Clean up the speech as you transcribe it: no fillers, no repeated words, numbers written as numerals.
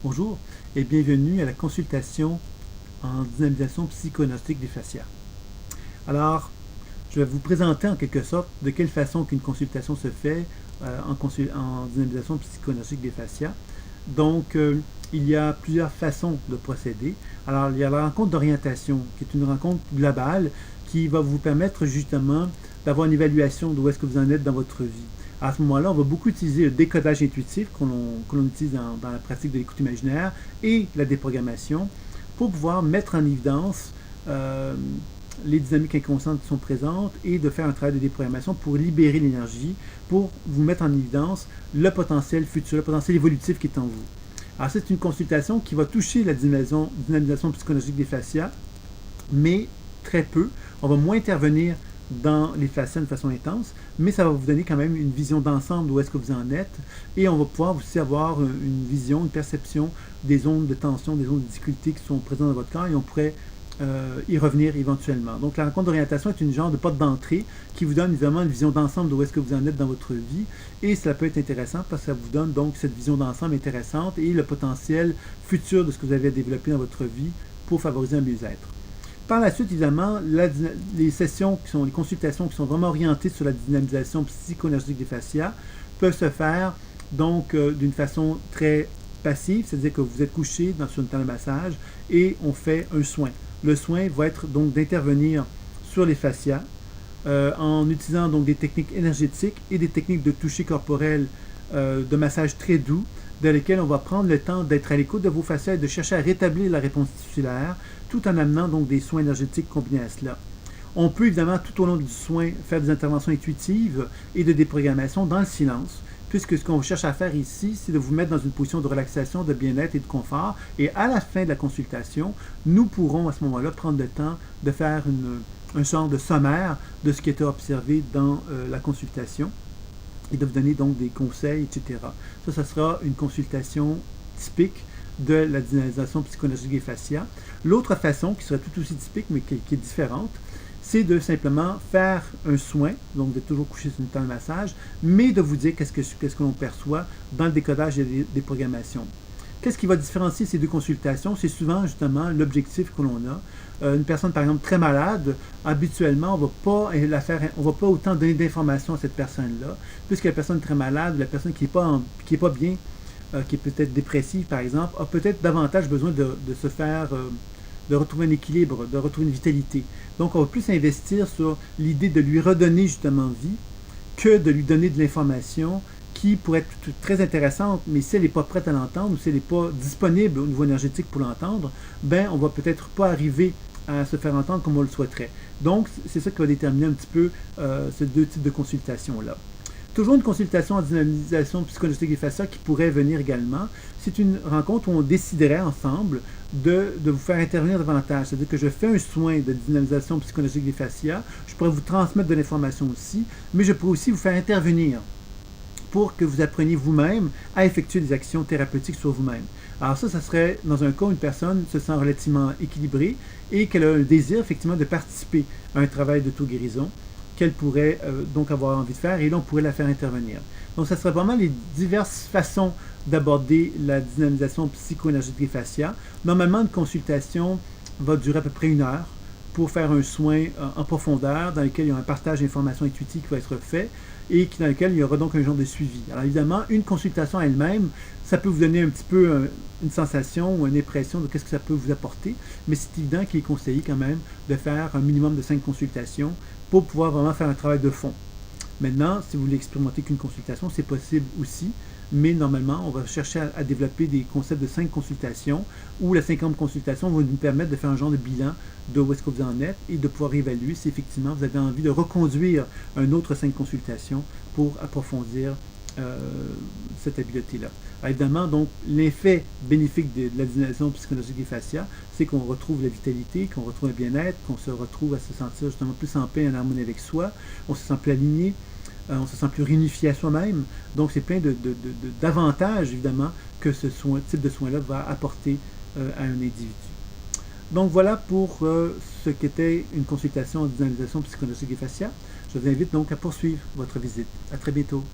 Bonjour et bienvenue à la consultation en dynamisation psychognostique des fascias. Alors, je vais vous présenter en quelque sorte de quelle façon qu'une consultation se fait en dynamisation psychognostique des fascias. Donc, il y a plusieurs façons de procéder. Alors, il y a la rencontre d'orientation, qui est une rencontre globale qui va vous permettre justement d'avoir une évaluation d'où est-ce que vous en êtes dans votre vie. À ce moment-là, on va beaucoup utiliser le décodage intuitif que l'on utilise dans la pratique de l'écoute imaginaire et la déprogrammation pour pouvoir mettre en évidence les dynamiques inconscientes qui sont présentes et de faire un travail de déprogrammation pour libérer l'énergie, pour vous mettre en évidence le potentiel futur, le potentiel évolutif qui est en vous. Alors, c'est une consultation qui va toucher la dynamisation psychologique des fascias, mais très peu. On va moins intervenir dans les fascias de façon intense, mais ça va vous donner quand même une vision d'ensemble d'où est-ce que vous en êtes, et on va pouvoir aussi avoir une vision, une perception des zones de tension, des zones de difficulté qui sont présentes dans votre corps, et on pourrait y revenir éventuellement. Donc la rencontre d'orientation est une genre de porte d'entrée qui vous donne évidemment une vision d'ensemble d'où est-ce que vous en êtes dans votre vie, et cela peut être intéressant parce que ça vous donne donc cette vision d'ensemble intéressante et le potentiel futur de ce que vous avez développé dans votre vie pour favoriser un mieux-être. Par la suite, évidemment, les sessions les consultations qui sont vraiment orientées sur la dynamisation psychoénergétique des fascias peuvent se faire donc d'une façon très passive, c'est-à-dire que vous êtes couché sur une table de massage et on fait un soin. Le soin va être donc d'intervenir sur les fascias en utilisant donc des techniques énergétiques et des techniques de toucher corporel de massage très doux, dans lesquels on va prendre le temps d'être à l'écoute de vos fascias et de chercher à rétablir la réponse tissulaire, tout en amenant donc des soins énergétiques combinés à cela. On peut évidemment tout au long du soin faire des interventions intuitives et de déprogrammation dans le silence, puisque ce qu'on cherche à faire ici, c'est de vous mettre dans une position de relaxation, de bien-être et de confort. Et à la fin de la consultation, nous pourrons à ce moment-là prendre le temps de faire un genre de sommaire de ce qui a été observé dans la consultation et de vous donner donc des conseils, etc. Ça sera une consultation typique de la dynamisation psychologique des fascias. L'autre façon, qui serait tout aussi typique, mais qui est différente, c'est de simplement faire un soin, donc de toujours coucher sur une table de massage, mais de vous dire qu'est-ce que l'on perçoit dans le décodage des programmations. Qu'est-ce qui va différencier ces deux consultations? C'est souvent justement l'objectif que l'on a. Une personne par exemple très malade, habituellement on va pas autant donner d'informations à cette personne-là, puisque la personne très malade, la personne qui est pas bien, qui est peut-être dépressive par exemple, a peut-être davantage besoin de se faire de retrouver un équilibre, de retrouver une vitalité. Donc on va plus investir sur l'idée de lui redonner justement vie que de lui donner de l'information qui pourrait être très intéressante, mais si elle n'est pas prête à l'entendre ou si elle n'est pas disponible au niveau énergétique pour l'entendre, ben on va peut-être pas arriver à se faire entendre comme on le souhaiterait. Donc c'est ça qui va déterminer un petit peu ces deux types de consultations-là. Toujours une consultation en dynamisation psychologique des fascias qui pourrait venir également. C'est une rencontre où on déciderait ensemble de vous faire intervenir davantage. C'est-à-dire que je fais un soin de dynamisation psychologique des fascias, je pourrais vous transmettre de l'information aussi, mais je pourrais aussi vous faire intervenir pour que vous appreniez vous-même à effectuer des actions thérapeutiques sur vous-même. Alors ça serait dans un cas où une personne se sent relativement équilibrée et qu'elle a un désir effectivement de participer à un travail d'auto-guérison qu'elle pourrait donc avoir envie de faire, et là on pourrait la faire intervenir. Donc ça serait vraiment les diverses façons d'aborder la dynamisation psycho-énergétique des fascias. Normalement, une consultation va durer à peu près 1 heure pour faire un soin en profondeur dans lequel il y a un partage d'informations intuitives qui va être fait et dans lequel il y aura donc un genre de suivi. Alors évidemment, une consultation elle-même, ça peut vous donner un petit peu une sensation ou une impression de qu'est-ce que ça peut vous apporter, mais c'est évident qu'il est conseillé quand même de faire un minimum de 5 consultations pour pouvoir vraiment faire un travail de fond. Maintenant, si vous voulez expérimenter qu'une consultation, c'est possible aussi, mais normalement, on va chercher à développer des concepts de 5 consultations, où la 5e consultation va nous permettre de faire un genre de bilan de où est-ce que vous en êtes et de pouvoir évaluer si effectivement vous avez envie de reconduire un autre 5 consultations pour approfondir cette habileté-là. Évidemment, donc, l'effet bénéfique de la dynamisation psychologique des fascias, c'est qu'on retrouve la vitalité, qu'on retrouve un bien-être, qu'on se retrouve à se sentir justement plus en paix, en harmonie avec soi, on se sent plus aligné, on se sent plus réunifié à soi-même. Donc, c'est plein d'avantages, évidemment, que ce type de soin-là va apporter à un individu. Donc, voilà pour ce qu'était une consultation en dynamisation psychologique des fascias. Je vous invite donc à poursuivre votre visite. À très bientôt.